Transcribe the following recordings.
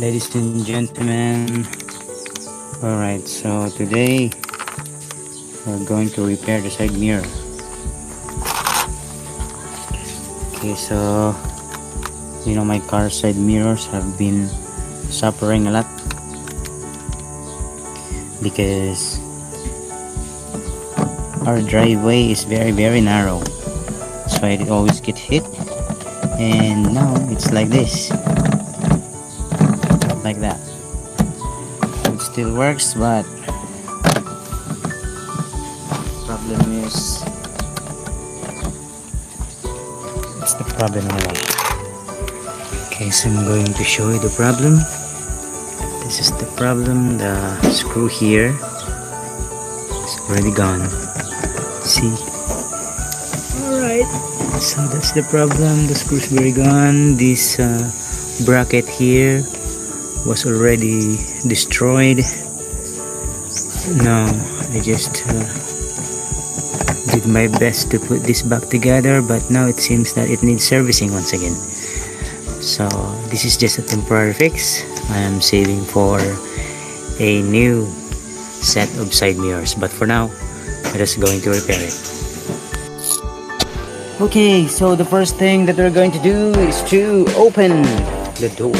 Ladies and gentlemen, alright, so today we're going to repair the side mirror. Okay, so my car's side mirrors have been suffering a lot because our driveway is very narrow. That's why it always get hit, and now it's like this, like that. It still works, but problem is it's the problem anyway. Okay, so I'm going to show you the problem. This is the problem. The screw here is already gone. See? Alright, so that's the problem. The screw's very gone. This bracket here was already destroyed. Now I just did my best to put this back together, but now it seems that it needs servicing once again. So this is just a temporary fix. I am saving for a new set of side mirrors, but for now we're just going to repair it. Okay, so the first thing that we're going to do is to open the door.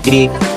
click